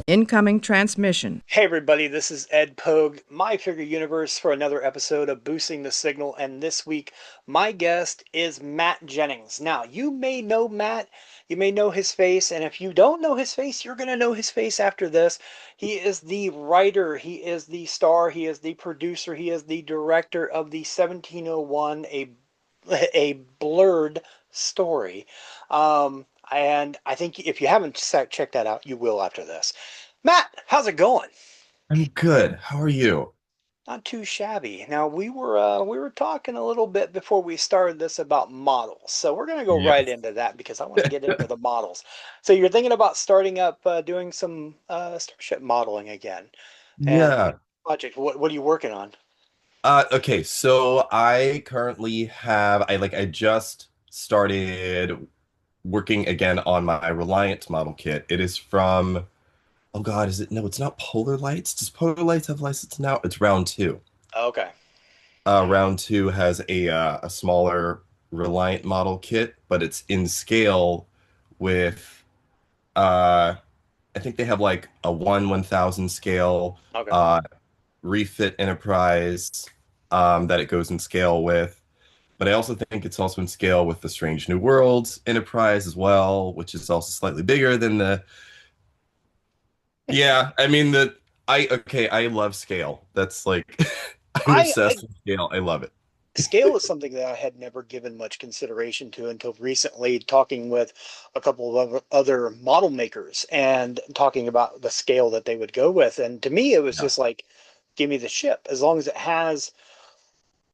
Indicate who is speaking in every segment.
Speaker 1: Incoming transmission.
Speaker 2: Hey everybody, this is Ed Pogue, My Figure Universe, for another episode of Boosting the Signal. And this week, my guest is Matt Jennings. Now, you may know Matt, you may know his face, and if you don't know his face, you're going to know his face after this. He is the writer, he is the star, he is the producer, he is the director of the 1701, a blurred story. And I think if you haven't checked that out, you will after this. Matt, how's it going?
Speaker 3: I'm good. How are you?
Speaker 2: Not too shabby. Now we were talking a little bit before we started this about models, so we're gonna go right
Speaker 3: Yes.
Speaker 2: into that because I want to get into the models. So you're thinking about starting up doing some starship modeling again, and
Speaker 3: Yeah.
Speaker 2: project. What are you working on?
Speaker 3: Okay, so I currently have I just started working again on my Reliant model kit. It is from, oh God, is it? No, it's not Polar Lights. Does Polar Lights have license now? It's round two.
Speaker 2: Okay.
Speaker 3: Round two has a smaller Reliant model kit, but it's in scale with I think they have like a 1/1000 scale,
Speaker 2: Okay.
Speaker 3: uh refit Enterprise, that it goes in scale with. But I also think it's also in scale with the Strange New Worlds Enterprise as well, which is also slightly bigger than the. Yeah, I mean I love scale. That's like I'm
Speaker 2: I
Speaker 3: obsessed with scale. I love it.
Speaker 2: Scale is something that I had never given much consideration to until recently, talking with a couple of other model makers and talking about the scale that they would go with. And to me, it was
Speaker 3: Yeah.
Speaker 2: just like, give me the ship as long as it has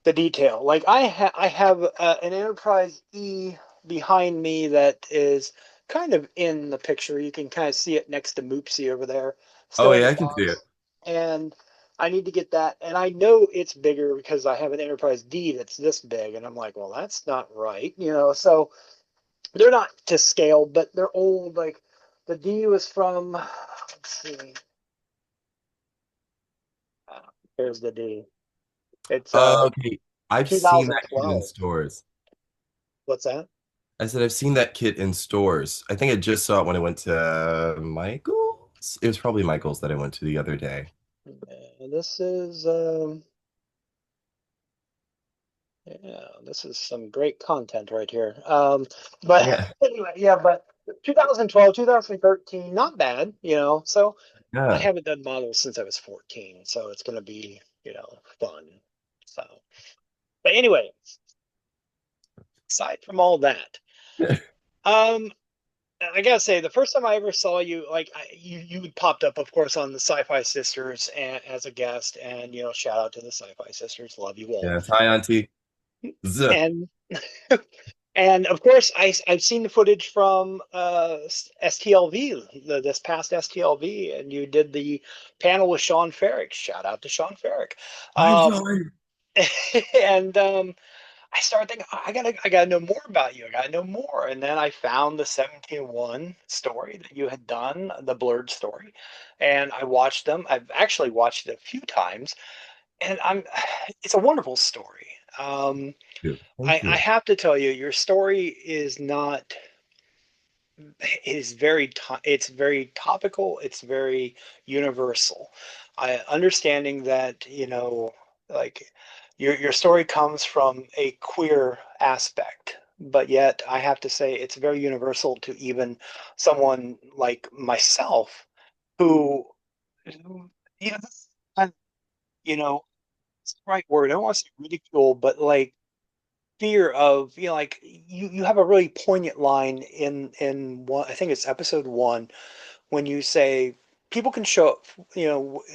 Speaker 2: the detail. Like I have an Enterprise E behind me that is kind of in the picture. You can kind of see it next to Moopsy over there,
Speaker 3: Oh
Speaker 2: still in
Speaker 3: yeah,
Speaker 2: the
Speaker 3: I can see it.
Speaker 2: box. And I need to get that. And I know it's bigger because I have an Enterprise D that's this big. And I'm like, well, that's not right, So they're not to scale, but they're old. Like the D was from, let's see, uh, here's the D. It's
Speaker 3: Okay. I've seen that kit in
Speaker 2: 2012.
Speaker 3: stores.
Speaker 2: What's that?
Speaker 3: I said I've seen that kit in stores. I think I just saw it when I went to Michael's. It was probably Michael's that I went to the other day.
Speaker 2: This is yeah, this is some great content right here. But
Speaker 3: Yeah.
Speaker 2: anyway, yeah, but 2012, 2013, not bad. So I
Speaker 3: Yeah.
Speaker 2: haven't done models since I was 14, so it's gonna be, fun. So, but anyway, aside from all that, um, I gotta say, the first time I ever saw you, like you popped up, of course, on the Sci-Fi Sisters as a guest, and shout out to the Sci-Fi Sisters, love you all.
Speaker 3: Yes. Hi, Auntie. Z.
Speaker 2: And and of course, I've seen the footage from STLV, this past STLV, and you did the panel with Sean Ferrick. Shout out to Sean Ferrick.
Speaker 3: Hi,
Speaker 2: Um,
Speaker 3: Sean.
Speaker 2: and I started thinking, "Oh, I gotta know more about you. I gotta know more." And then I found the 1701 story that you had done, the Blurred story, and I watched them. I've actually watched it a few times, and it's a wonderful story.
Speaker 3: Thank
Speaker 2: I
Speaker 3: you.
Speaker 2: have to tell you, your story is not is very it's very topical, it's very universal. I understanding that, like your story comes from a queer aspect, but yet I have to say it's very universal to even someone like myself who, you know, I- you know, it's the right word. I don't want to say ridicule, but like fear of, like you have a really poignant line in one, I think it's episode one, when you say people can show up,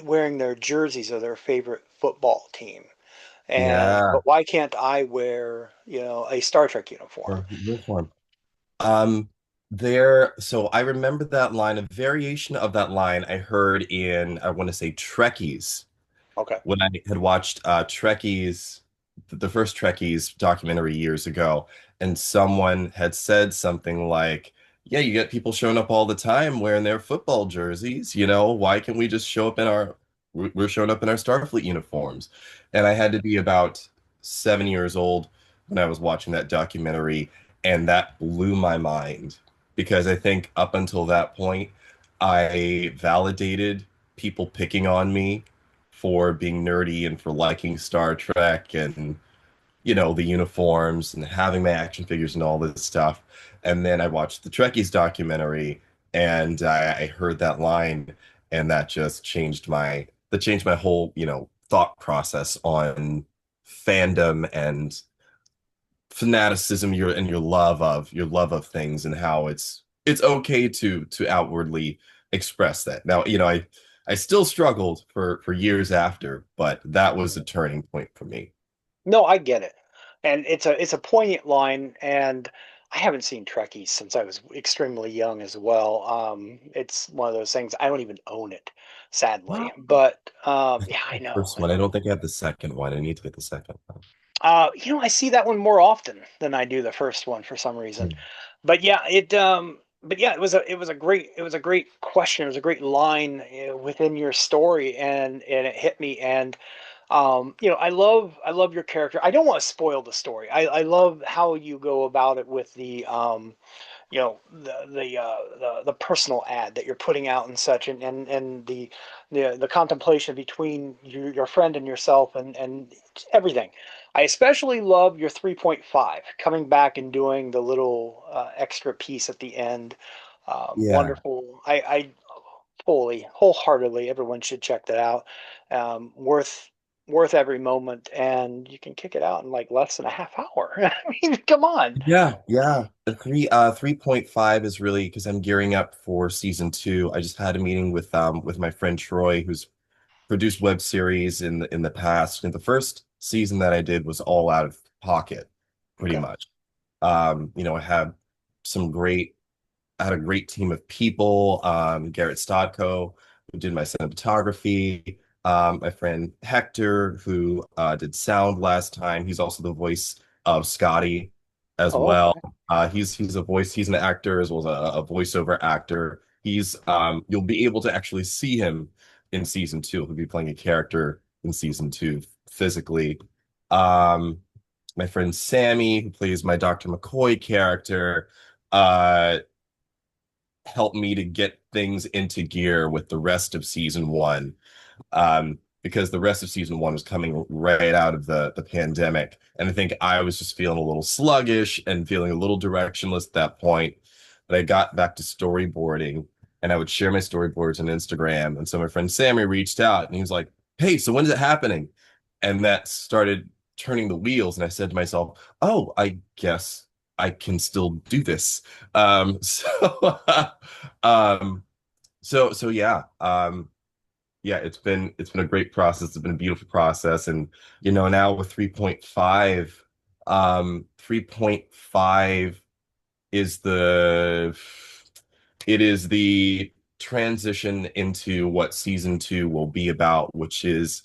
Speaker 2: wearing their jerseys of their favorite football team, and
Speaker 3: Yeah.
Speaker 2: but why can't I wear, a Star Trek uniform?
Speaker 3: Or uniform. Um, so I remember that line, a variation of that line I heard in, I want to say Trekkies,
Speaker 2: Okay.
Speaker 3: when I had watched Trekkies, the first Trekkies documentary years ago, and someone had said something like, "Yeah, you get people showing up all the time wearing their football jerseys. Why can't we just show up in we're showing up in our Starfleet uniforms?" And I had to be about 7 years old when I was watching that documentary, and that blew my mind because I think up until that point, I validated people picking on me for being nerdy and for liking Star Trek and the uniforms and having my action figures and all this stuff. And then I watched the Trekkies documentary and I heard that line and that changed my whole, thought process on fandom and fanaticism, your love of things and how it's okay to outwardly express that. Now, I still struggled for years after, but that was a turning point for me.
Speaker 2: No, I get it. And it's a poignant line, and I haven't seen Trekkies since I was extremely young as well. It's one of those things I don't even own it, sadly. But yeah, I know.
Speaker 3: First one. I don't think I have the second one. I need to get the second one.
Speaker 2: I see that one more often than I do the first one for some reason. But yeah, it was a great question. It was a great line within your story, and it hit me. And I love your character. I don't want to spoil the story. I love how you go about it with the the personal ad that you're putting out and such, and the contemplation between your friend and yourself, and everything. I especially love your 3.5 coming back and doing the little extra piece at the end.
Speaker 3: Yeah.
Speaker 2: Wonderful. I fully, wholeheartedly, everyone should check that out. Worth every moment, and you can kick it out in like less than a half hour. I mean, come on.
Speaker 3: Yeah, yeah. The 3.5 is really because I'm gearing up for season two. I just had a meeting with my friend Troy, who's produced web series in the past. And the first season that I did was all out of pocket, pretty
Speaker 2: Okay.
Speaker 3: much. I had some great I had a great team of people. Garrett Stodko, who did my cinematography. My friend Hector, who did sound last time. He's also the voice of Scotty as
Speaker 2: Oh,
Speaker 3: well.
Speaker 2: okay.
Speaker 3: He's an actor as well as a voiceover actor. You'll be able to actually see him in season two. He'll be playing a character in season two physically. Um, my friend Sammy, who plays my Dr. McCoy character, uh, helped me to get things into gear with the rest of season one, because the rest of season one was coming right out of the pandemic. And I think I was just feeling a little sluggish and feeling a little directionless at that point. But I got back to storyboarding and I would share my storyboards on Instagram. And so my friend Sammy reached out and he was like, "Hey, so when's it happening?" And that started turning the wheels. And I said to myself, "Oh, I guess I can still do this." So, um, so yeah, yeah, it's been a great process. It's been a beautiful process, and now with 3.5, 3.5 is the transition into what season two will be about, which is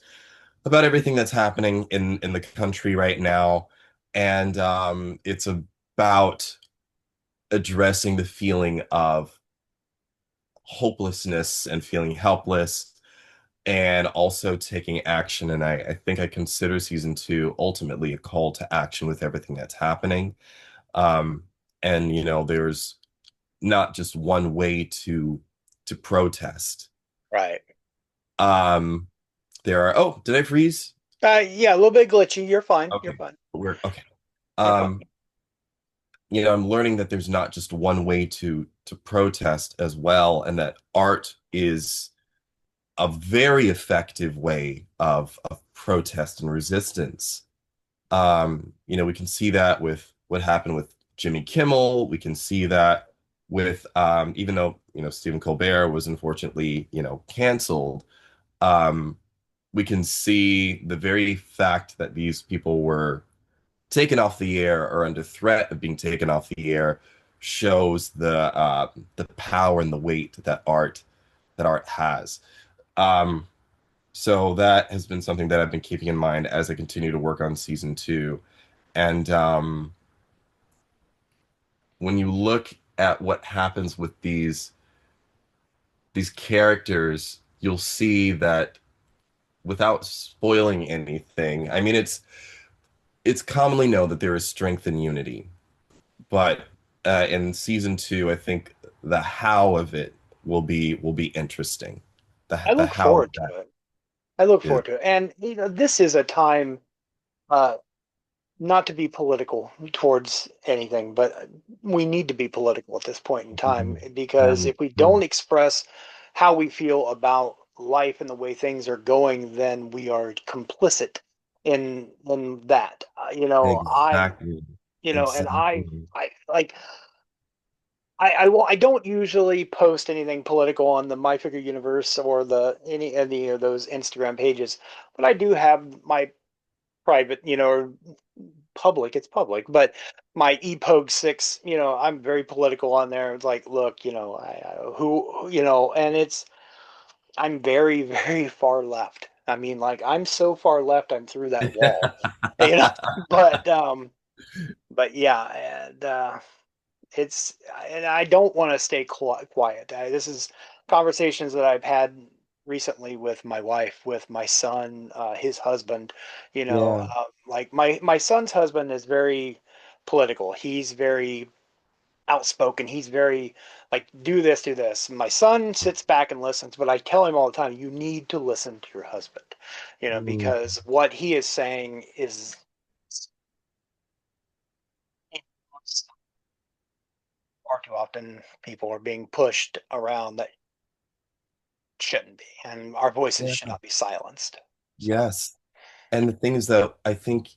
Speaker 3: about everything that's happening in the country right now, and it's about addressing the feeling of hopelessness and feeling helpless and also taking action. And I think I consider season two ultimately a call to action with everything that's happening. Um, and there's not just one way to protest.
Speaker 2: Right.
Speaker 3: Um, did I freeze?
Speaker 2: Yeah, a little bit glitchy. You're fine. You're
Speaker 3: Okay,
Speaker 2: fine.
Speaker 3: we're okay.
Speaker 2: You're fine.
Speaker 3: Um, I'm learning that there's not just one way to protest as well, and that art is a very effective way of protest and resistance. We can see that with what happened with Jimmy Kimmel. We can see that with even though Stephen Colbert was unfortunately canceled. Um, we can see the very fact that these people were taken off the air or under threat of being taken off the air shows the power and the weight that art has. Um, so that has been something that I've been keeping in mind as I continue to work on season two. And when you look at what happens with these characters, you'll see that without spoiling anything, I mean it's commonly known that there is strength in unity, but in season two, I think the how of it will be interesting.
Speaker 2: I
Speaker 3: The
Speaker 2: look
Speaker 3: how
Speaker 2: forward
Speaker 3: that
Speaker 2: to it. I look
Speaker 3: is.
Speaker 2: forward to it. And this is a time, uh, not to be political towards anything, but we need to be political at this point in time
Speaker 3: Yeah,
Speaker 2: because
Speaker 3: me
Speaker 2: if we
Speaker 3: too.
Speaker 2: don't express how we feel about life and the way things are going, then we are complicit in that.
Speaker 3: Exactly.
Speaker 2: And
Speaker 3: Exactly.
Speaker 2: I like. I don't usually post anything political on the My Figure Universe or the any of those Instagram pages, but I do have my private, or public. It's public, but my ePogue 6, I'm very political on there. It's like, look, and I'm very very far left. I mean, like I'm so far left, I'm through that wall, you know. But but yeah, and I don't want to stay quiet. This is conversations that I've had recently with my wife, with my son, his husband.
Speaker 3: Yeah.
Speaker 2: Like my son's husband is very political. He's very outspoken. He's very like, do this, do this. My son sits back and listens, but I tell him all the time, you need to listen to your husband,
Speaker 3: Mm,
Speaker 2: because what he is saying is far too often people are being pushed around that shouldn't be, and our voices should
Speaker 3: yeah.
Speaker 2: not be silenced. So,
Speaker 3: Yes. And the thing is that I think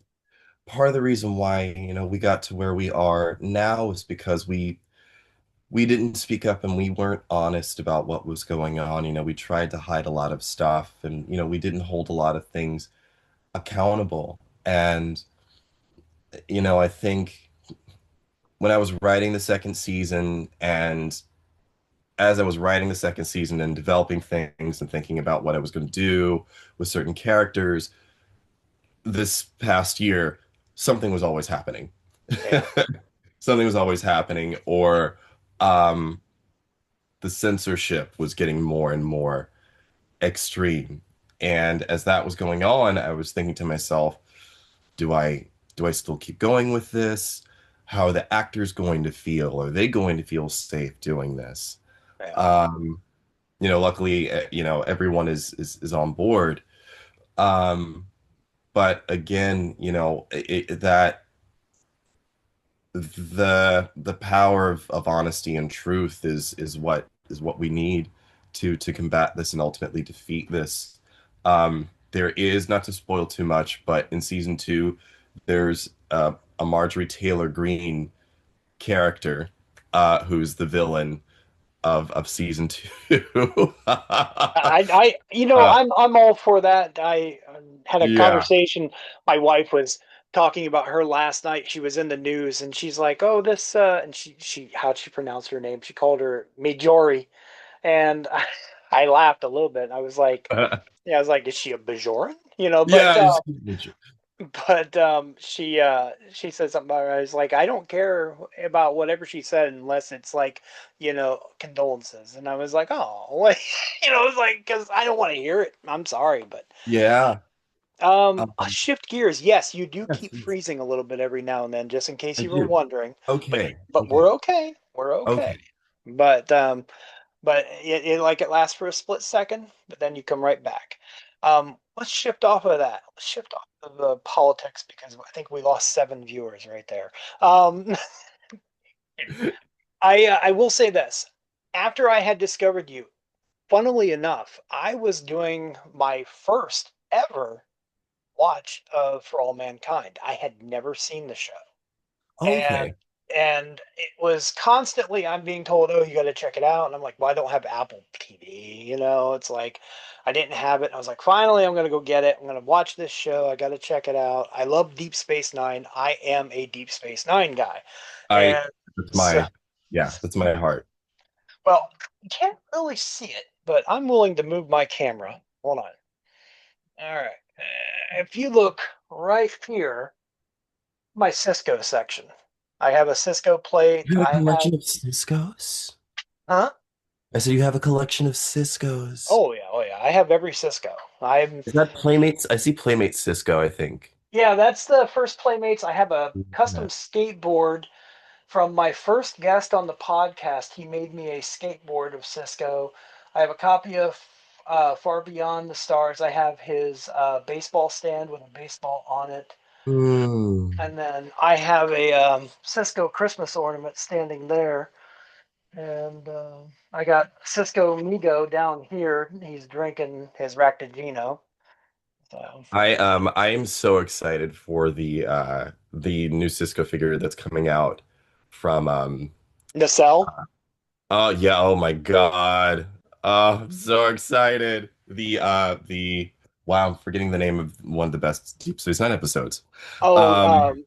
Speaker 3: part of the reason why, we got to where we are now is because we didn't speak up and we weren't honest about what was going on. We tried to hide a lot of stuff and, we didn't hold a lot of things accountable. And, I think when I was writing the second season and as I was writing the second season and developing things and thinking about what I was going to do with certain characters this past year, something was always happening.
Speaker 2: yeah,
Speaker 3: Something was always happening, or um, the censorship was getting more and more extreme. And as that was going on, I was thinking to myself, do I do I still keep going with this? How are the actors going to feel? Are they going to feel safe doing this?
Speaker 2: yeah.
Speaker 3: Um, luckily, everyone is on board. Um, but again, that the power of honesty and truth is what we need to combat this and ultimately defeat this. There is, not to spoil too much, but in season two, there's a Marjorie Taylor Greene character who's the villain of season two. uh,
Speaker 2: I'm all for that. I had a
Speaker 3: yeah.
Speaker 2: conversation. My wife was talking about her last night. She was in the news, and she's like, "Oh, this," and how'd she pronounce her name? She called her Majori, and I laughed a little bit. I was like, "Yeah," I was like, "Is she a Bajoran?" But
Speaker 3: Yeah,
Speaker 2: she said something about it. I was like, I don't care about whatever she said unless it's like, condolences. And I was like, oh, like, it was like, because I don't want to hear it. I'm sorry, but
Speaker 3: yeah.
Speaker 2: let's shift gears. Yes, you do
Speaker 3: Yes,
Speaker 2: keep
Speaker 3: yes,
Speaker 2: freezing a little bit every now and then, just in case
Speaker 3: I
Speaker 2: you were
Speaker 3: do.
Speaker 2: wondering. But
Speaker 3: Okay.
Speaker 2: but
Speaker 3: Okay.
Speaker 2: we're okay. We're okay.
Speaker 3: Okay.
Speaker 2: But it lasts for a split second, but then you come right back. Let's shift off of that. Let's shift off of the politics because I think we lost 7 viewers right there. Um, I will say this: after I had discovered you, funnily enough, I was doing my first ever watch of For All Mankind. I had never seen the show. and
Speaker 3: Okay.
Speaker 2: and it was constantly I'm being told, oh, you got to check it out, and I'm like, well, I don't have Apple TV. It's like I didn't have it. I was like, finally, I'm gonna go get it. I'm gonna watch this show. I got to check it out. I love Deep Space Nine. I am a Deep Space Nine guy.
Speaker 3: I
Speaker 2: And
Speaker 3: that's
Speaker 2: so,
Speaker 3: my yeah, that's my heart.
Speaker 2: well, you can't really see it, but I'm willing to move my camera. Hold on. All right. If you look right here, my Cisco section. I have a Cisco plate.
Speaker 3: You have a
Speaker 2: I have,
Speaker 3: collection of Cisco's?
Speaker 2: huh?
Speaker 3: I said you have a collection of Cisco's.
Speaker 2: Oh yeah, oh yeah. I have every Cisco. I'm
Speaker 3: Is that Playmates? I see Playmates Cisco, I think.
Speaker 2: Yeah, that's the first Playmates. I have a
Speaker 3: Yeah.
Speaker 2: custom skateboard from my first guest on the podcast, he made me a skateboard of Cisco. I have a copy of Far Beyond the Stars. I have his baseball stand with a baseball on it.
Speaker 3: Hmm.
Speaker 2: And then I have a Cisco Christmas ornament standing there. And I got Cisco Migo down here. He's drinking his Ractigino. So,
Speaker 3: I am so excited for the new Cisco figure that's coming out from
Speaker 2: Nacelle.
Speaker 3: oh yeah, oh my God. Oh, I'm so excited. The wow, I'm forgetting the name of one of the best Deep Space Nine episodes.
Speaker 2: Oh,
Speaker 3: Um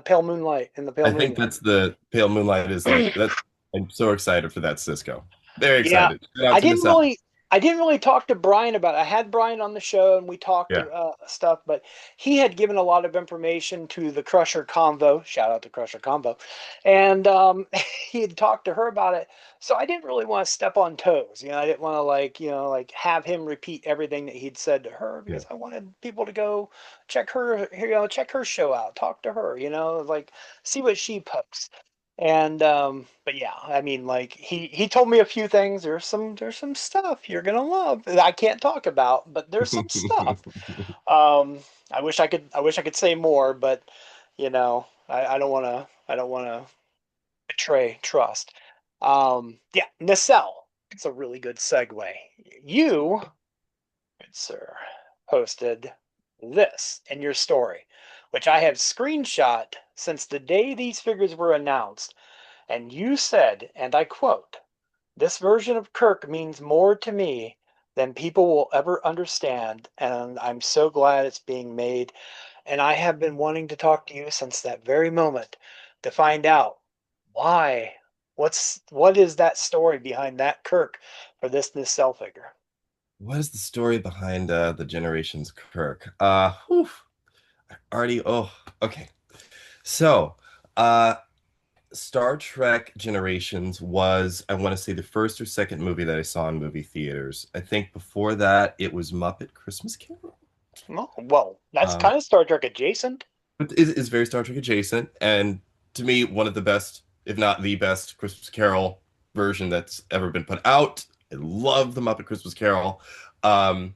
Speaker 2: Pale Moonlight in the Pale
Speaker 3: I think
Speaker 2: Moonlight.
Speaker 3: that's the Pale Moonlight is like that. I'm so excited for that Cisco. Very
Speaker 2: Yeah,
Speaker 3: excited. Shout out
Speaker 2: I
Speaker 3: to
Speaker 2: didn't
Speaker 3: Nacelle.
Speaker 2: really I didn't really talk to Brian about it. I had Brian on the show and we talked
Speaker 3: Yeah.
Speaker 2: stuff, but he had given a lot of information to the Crusher Convo. Shout out to Crusher Convo, and he had talked to her about it. So I didn't really want to step on toes. I didn't want to like have him repeat everything that he'd said to her
Speaker 3: Yeah.
Speaker 2: because I wanted people to go check her, check her show out, talk to her, like see what she posts. And but yeah, I mean, like he told me a few things. There's some stuff you're gonna love that I can't talk about, but there's some stuff. I wish I could say more, but I don't wanna betray trust. Yeah, Nacelle. It's a really good segue. You, good sir, posted this in your story, which I have screenshot since the day these figures were announced. And you said, and I quote, "This version of Kirk means more to me than people will ever understand, and I'm so glad it's being made. And I have been wanting to talk to you since that very moment to find out why. What is that story behind that Kirk for this cell figure?"
Speaker 3: What is the story behind the Generations Kirk? Whew, already. Oh, okay. So, uh, Star Trek Generations was, I want to say, the first or second movie that I saw in movie theaters. I think before that, it was Muppet Christmas Carol.
Speaker 2: Well, that's
Speaker 3: Um,
Speaker 2: kind of Star Trek adjacent.
Speaker 3: but it is very Star Trek adjacent, and to me, one of the best, if not the best, Christmas Carol version that's ever been put out. I love the Muppet Christmas Carol. Um,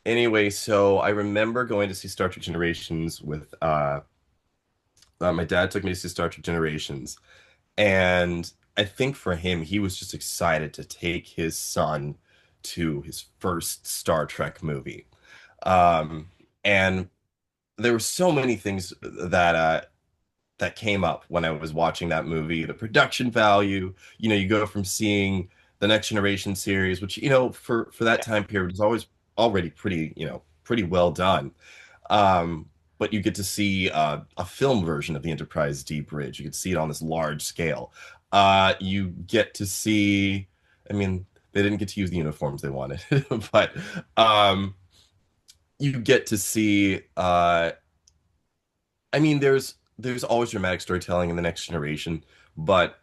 Speaker 3: Anyway, so I remember going to see Star Trek Generations with my dad took me to see Star Trek Generations, and I think for him, he was just excited to take his son to his first Star Trek movie. Um, and there were so many things that came up when I was watching that movie. The production value, you go from seeing the Next Generation series, which, for that
Speaker 2: Yeah,
Speaker 3: time period was always already pretty, pretty well done. Um, but you get to see a film version of the Enterprise D Bridge. You get to see it on this large scale. You get to see, I mean, they didn't get to use the uniforms they wanted, but you get to see I mean, there's always dramatic storytelling in the Next Generation, but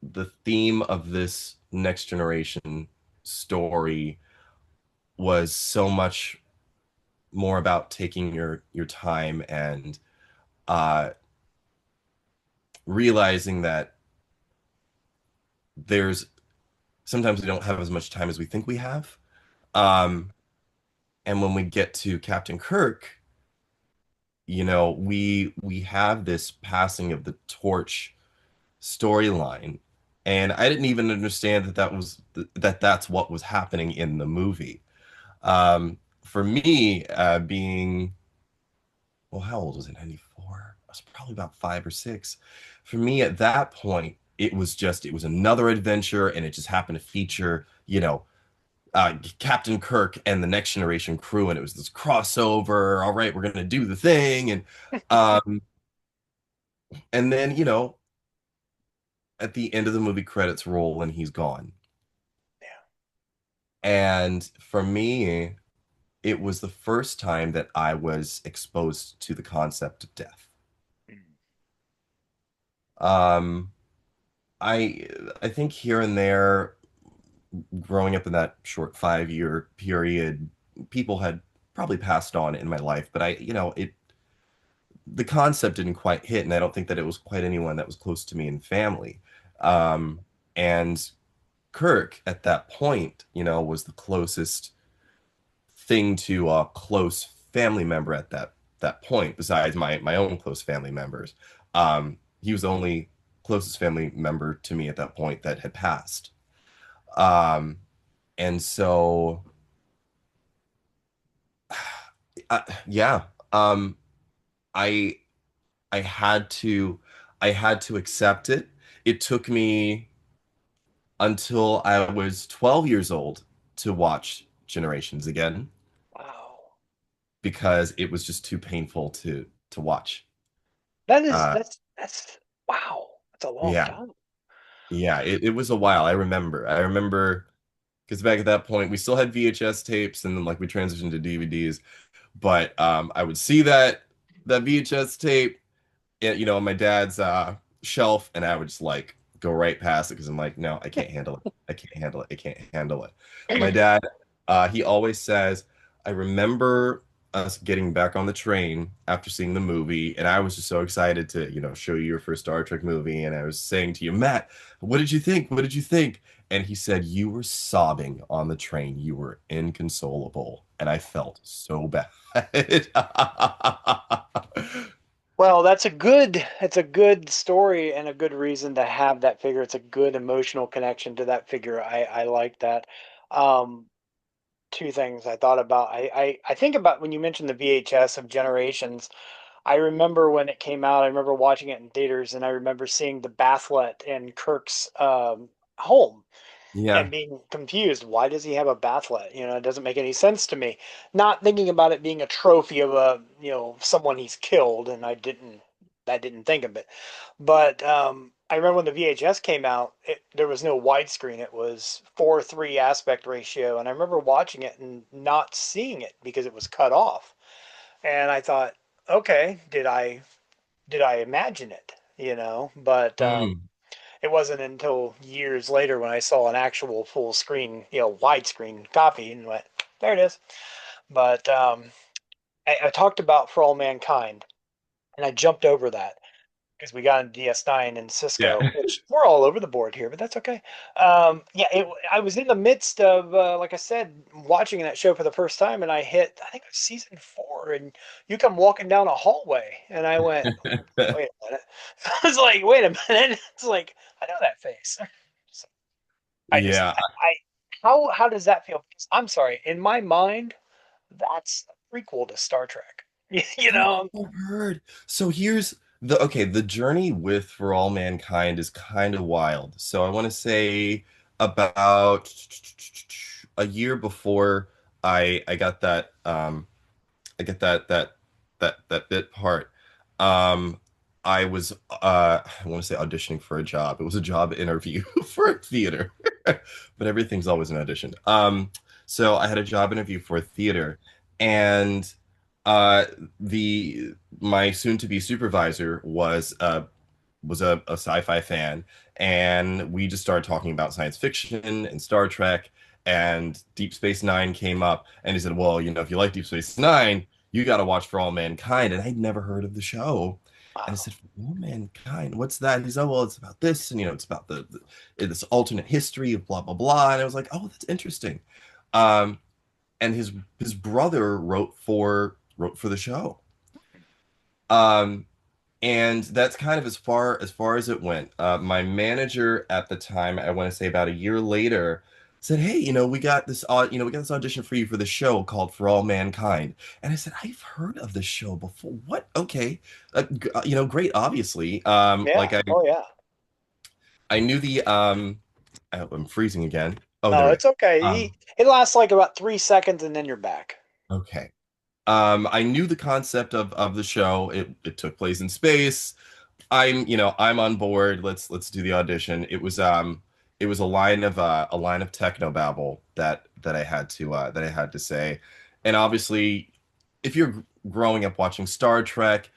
Speaker 3: the theme of this Next Generation story was so much more about taking your time and uh, realizing that there's sometimes we don't have as much time as we think we have. Um, and when we get to Captain Kirk, we have this passing of the torch storyline, and I didn't even understand that's what was happening in the movie. For me, being well, how old was it? 94. I was probably about 5 or 6. For me, at that point, it was another adventure, and it just happened to feature, Captain Kirk and the Next Generation crew, and it was this crossover. All right, we're gonna do the thing, um, and then at the end of the movie credits roll and he's gone. And for me, it was the first time that I was exposed to the concept of death.
Speaker 2: yeah.
Speaker 3: Um, I I think here and there, growing up in that short 5 year period, people had probably passed on in my life, but the concept didn't quite hit, and I don't think that it was quite anyone that was close to me in family. And Kirk at that point, was the closest thing to a close family member at that point, besides my own close family members. He was the only closest family member to me at that point that had passed. Um, and so, yeah, I I had to I had to accept it. It took me until I was 12 years old to watch Generations again
Speaker 2: Wow.
Speaker 3: because it was just too painful to watch.
Speaker 2: That is
Speaker 3: Uh,
Speaker 2: that's wow. That's a long
Speaker 3: yeah,
Speaker 2: time.
Speaker 3: yeah, it was a while. I remember because back at that point we still had VHS tapes, and then like we transitioned to DVDs. But I would see that VHS tape, on my dad's shelf, and I would just like go right past it because I'm like, no, I can't handle it. I can't handle it. I can't handle it. My dad, he always says, I remember us getting back on the train after seeing the movie, and I was just so excited to, show you your first Star Trek movie, and I was saying to you, Matt, what did you think? What did you think? And he said, you were sobbing on the train. You were inconsolable. And I felt so bad.
Speaker 2: Well, it's a good story and a good reason to have that figure. It's a good emotional connection to that figure. I like that. Um, Two things I thought about. I think about when you mentioned the VHS of Generations. I remember when it came out. I remember watching it in theaters, and I remember seeing the bathlet in Kirk's home and
Speaker 3: Yeah.
Speaker 2: being confused. Why does he have a bathlet? It doesn't make any sense to me. Not thinking about it being a trophy of someone he's killed, and I didn't think of it. But I remember when the VHS came out, there was no widescreen. It was 4:3 aspect ratio, and I remember watching it and not seeing it because it was cut off. And I thought, okay, did I imagine it? But
Speaker 3: Mm.
Speaker 2: it wasn't until years later when I saw an actual full screen, widescreen copy and went, there it is. But I talked about For All Mankind and I jumped over that because we got in DS9 and
Speaker 3: Yeah.
Speaker 2: Cisco, which we're all over the board here, but that's okay. Yeah, I was in the midst of, like I said, watching that show for the first time, and I think it was season 4, and you come walking down a hallway, and I went, wait a minute. I was like, wait a minute. It's like, I know that face. So I just,
Speaker 3: Yeah.
Speaker 2: how does that feel? Because I'm sorry, in my mind, that's a prequel to Star Trek. You
Speaker 3: I've
Speaker 2: know?
Speaker 3: heard. So here's the journey with For All Mankind is kind of wild. So I want to say about a year before I got that I get that bit part. Um, I was I want to say auditioning for a job. It was a job interview for a theater, but everything's always an audition. So I had a job interview for a theater, and uh, the my soon-to-be supervisor was a sci-fi fan, and we just started talking about science fiction and Star Trek, and Deep Space Nine came up, and he said, "Well, if you like Deep Space Nine, you got to watch For All Mankind." And I'd never heard of the show, and I
Speaker 2: Wow.
Speaker 3: said, "For All Mankind, what's that?" He said, "Oh, well, it's about this, and it's about this alternate history of blah blah blah." And I was like, "Oh, that's interesting." Um, and his brother wrote for the show. Um, and that's kind of as far as it went. My manager at the time, I want to say about a year later, said, "Hey, we got this audition for you for the show called For All Mankind." And I said, "I've heard of this show before. What? Okay, great. Obviously,
Speaker 2: Yeah. Oh, yeah.
Speaker 3: I knew the I'm freezing again. Oh, there
Speaker 2: No,
Speaker 3: we
Speaker 2: it's
Speaker 3: go.
Speaker 2: okay.
Speaker 3: Um,
Speaker 2: It lasts like about 3 seconds and then you're back.
Speaker 3: okay. I knew the concept of the show. It took place in space. I'm on board. Let's do the audition. It was a line of techno babble that I had to say. And obviously, if you're growing up watching Star Trek,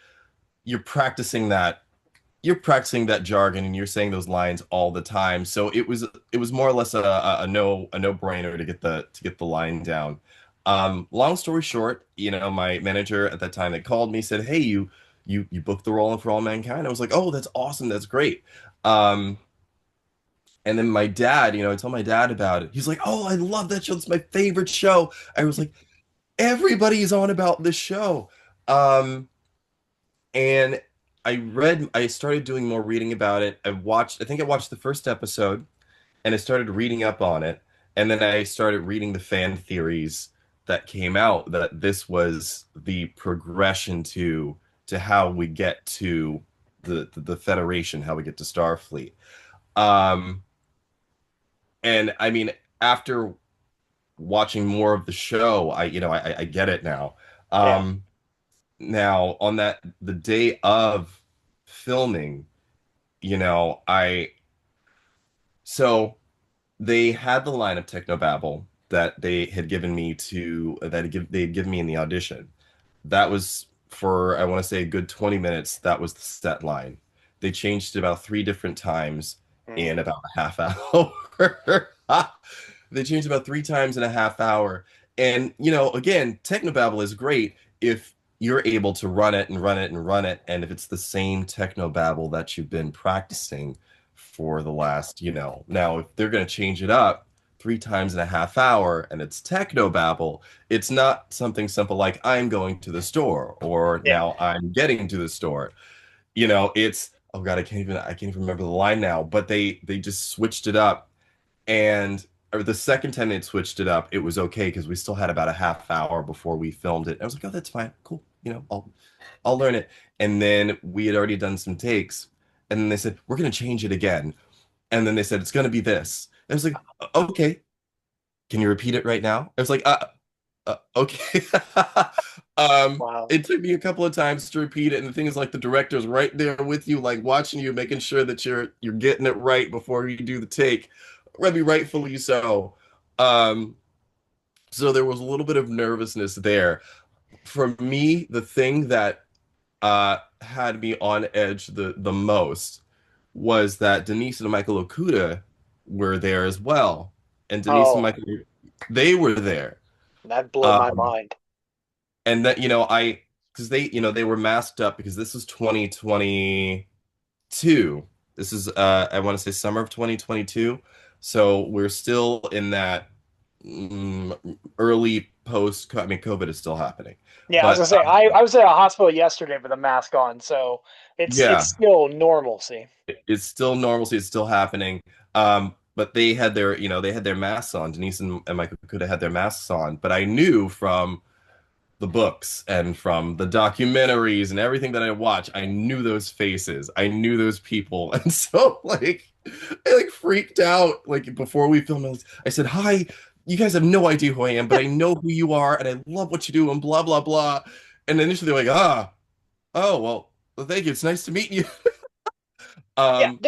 Speaker 3: you're practicing that you're practicing that jargon and you're saying those lines all the time. So it was more or less a no-brainer to get the line down. Long story short, my manager at that time that called me said, "Hey, you booked the role in For All Mankind." I was like, "Oh, that's awesome. That's great." Um, and then my dad, I told my dad about it. He's like, "Oh, I love that show. It's my favorite show." I was like, "Everybody's on about this show." Um, and I started doing more reading about it. I think I watched the first episode and I started reading up on it. And then I started reading the fan theories that came out that this was the progression to how we get to the Federation, how we get to Starfleet. Um, and I mean, after watching more of the show, I get it now.
Speaker 2: Yeah,
Speaker 3: Um, Now on the day of filming, I so they had the line of technobabble that they had given me in the audition. That was for, I want to say, a good 20 minutes. That was the set line. They changed it about three different times in
Speaker 2: mm,
Speaker 3: about a half hour. They changed about three times in a half hour. And, again, technobabble is great if you're able to run it and run it and run it. And if it's the same technobabble that you've been practicing for the last, now if they're going to change it up three times in a half hour and it's technobabble, it's not something simple like "I'm going to the store" or
Speaker 2: yeah.
Speaker 3: "now I'm getting to the store." It's, oh God, I can't even remember the line now, but they just switched it up. And or the second time they switched it up, it was okay because we still had about a half hour before we filmed it. I was like, "Oh, that's fine. Cool. I'll learn it." And then we had already done some takes, and then they said, "We're going to change it again." And then they said, "It's going to be this." And I was like, "Okay, can you repeat it right now?" I was like, okay."
Speaker 2: Wow.
Speaker 3: It took me a couple of times to repeat it, and the thing is, like, the director's right there with you, like watching you, making sure that you're getting it right before you do the take. Maybe rightfully so. Um, so there was a little bit of nervousness there. For me, the thing that had me on edge the most was that Denise and Michael Okuda were there as well, and Denise and
Speaker 2: Oh,
Speaker 3: Michael, they were there.
Speaker 2: that blew my
Speaker 3: Um,
Speaker 2: mind.
Speaker 3: and that because they were masked up because this was 2022. This is I want to say summer of 2022. So we're still in that early post. I mean, COVID is still happening,
Speaker 2: Yeah, I was gonna
Speaker 3: but
Speaker 2: say I was at a hospital yesterday with a mask on, so it's
Speaker 3: yeah,
Speaker 2: still normalcy.
Speaker 3: it's still normalcy. It's still happening. But they had their masks on. Denise and Michael could have had their masks on, but I knew from the books and from the documentaries and everything that I watch, I knew those faces. I knew those people. And so like I like freaked out like before we filmed. I said, "Hi, you guys have no idea who I am, but I know who you are and I love what you do and blah blah blah." And initially they're like, "Oh, well, thank you. It's nice to meet you."
Speaker 2: Yeah,
Speaker 3: Um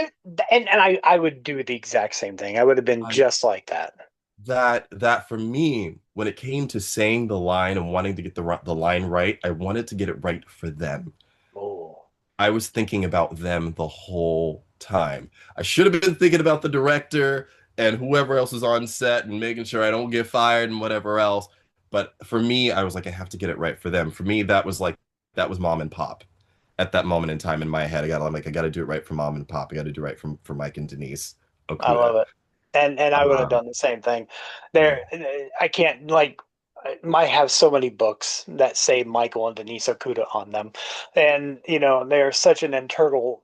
Speaker 2: and I would do the exact same thing. I would have been
Speaker 3: I
Speaker 2: just like that.
Speaker 3: that for me, when it came to saying the line and wanting to get the line right, I wanted to get it right for them.
Speaker 2: Oh,
Speaker 3: I was thinking about them the whole time. I should have been thinking about the director and whoever else is on set and making sure I don't get fired and whatever else. But for me, I was like, I have to get it right for them. For me, that was mom and pop at that moment in time in my head. I got to do it right for mom and pop. I got to do it right for Mike and Denise
Speaker 2: I love
Speaker 3: Okuda.
Speaker 2: it. And I would have
Speaker 3: Um,
Speaker 2: done the same thing. There, I can't like I might have so many books that say Michael and Denise Okuda on them, and they're such an internal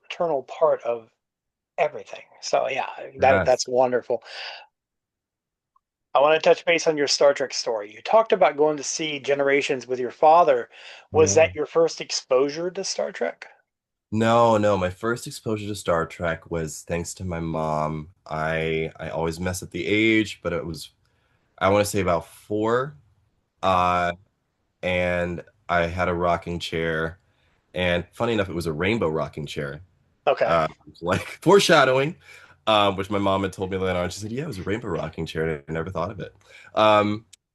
Speaker 2: part of everything. So yeah, that's
Speaker 3: yes.
Speaker 2: wonderful. I want to touch base on your Star Trek story. You talked about going to see Generations with your father. Was
Speaker 3: Yeah.
Speaker 2: that your first exposure to Star Trek?
Speaker 3: No, no. My first exposure to Star Trek was thanks to my mom. I always mess up the age, but it was, I want to say, about four. Uh, and I had a rocking chair. And funny enough, it was a rainbow rocking chair.
Speaker 2: Okay.
Speaker 3: Like foreshadowing, which my mom had told me later on. She said, "Yeah, it was a rainbow rocking chair. And I never thought of it."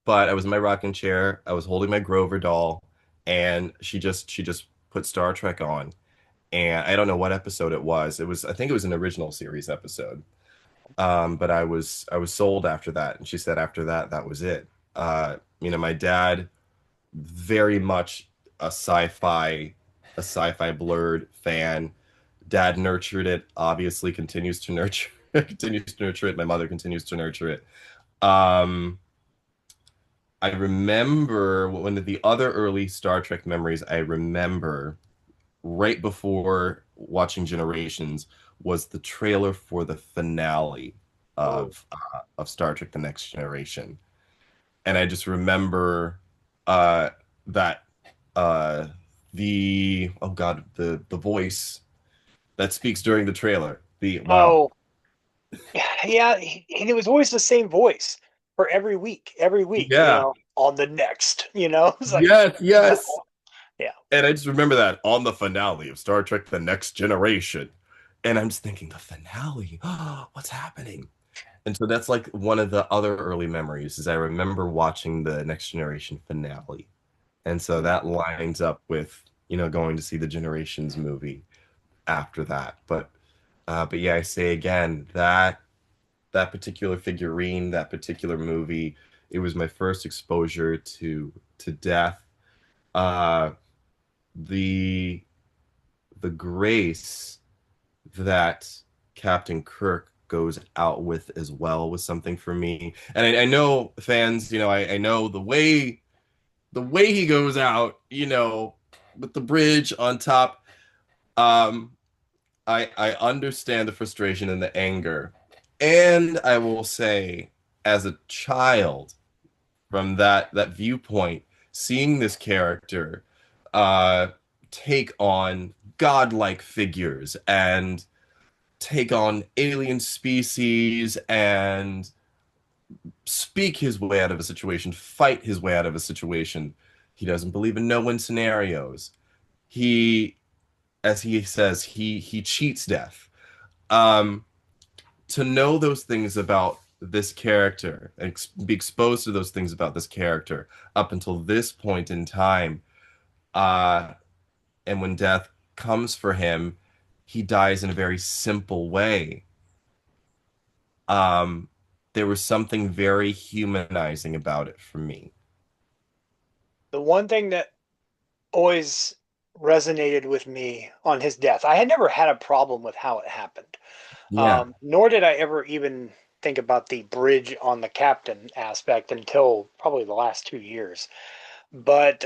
Speaker 3: But I was in my rocking chair. I was holding my Grover doll, and she just put Star Trek on. And I don't know what episode it was. I think it was an original series episode. But I was sold after that, and she said after that that was it. My dad very much a sci-fi. a sci-fi Blerd fan. Dad nurtured it, obviously continues to nurture continues to nurture it. My mother continues to nurture it. Um, I remember one of the other early Star Trek memories I remember right before watching Generations was the trailer for the finale
Speaker 2: Oh,
Speaker 3: of Star Trek: The Next Generation, and I just remember uh, that uh, the oh god the voice that speaks during the trailer. The wow.
Speaker 2: oh, yeah, and it was always the same voice for every week,
Speaker 3: Yeah.
Speaker 2: on the next, it's like,
Speaker 3: Yes, yes.
Speaker 2: oh, yeah.
Speaker 3: And I just remember that on the finale of Star Trek: The Next Generation. And I'm just thinking, the finale, what's happening? And so that's like one of the other early memories is I remember watching the Next Generation finale. And so
Speaker 2: Mm.
Speaker 3: that lines up with, going to see the Generations movie after that. But yeah, I say again, that particular figurine, that particular movie, it was my first exposure to death. Uh the the grace that Captain Kirk goes out with as well was something for me. And I know fans, I know the way he goes out, with the bridge on top. Um, I understand the frustration and the anger. And I will say, as a child, from that viewpoint, seeing this character uh take on godlike figures and take on alien species and speak his way out of a situation, fight his way out of a situation. He doesn't believe in no-win scenarios. He, as he says, he cheats death. Um, to know those things about this character and be exposed to those things about this character up until this point in time, uh, and when death comes for him, he dies in a very simple way. um, there was something very humanizing about it for me.
Speaker 2: The one thing that always resonated with me on his death, I had never had a problem with how it happened.
Speaker 3: Yeah.
Speaker 2: Nor did I ever even think about the bridge on the captain aspect until probably the last 2 years. But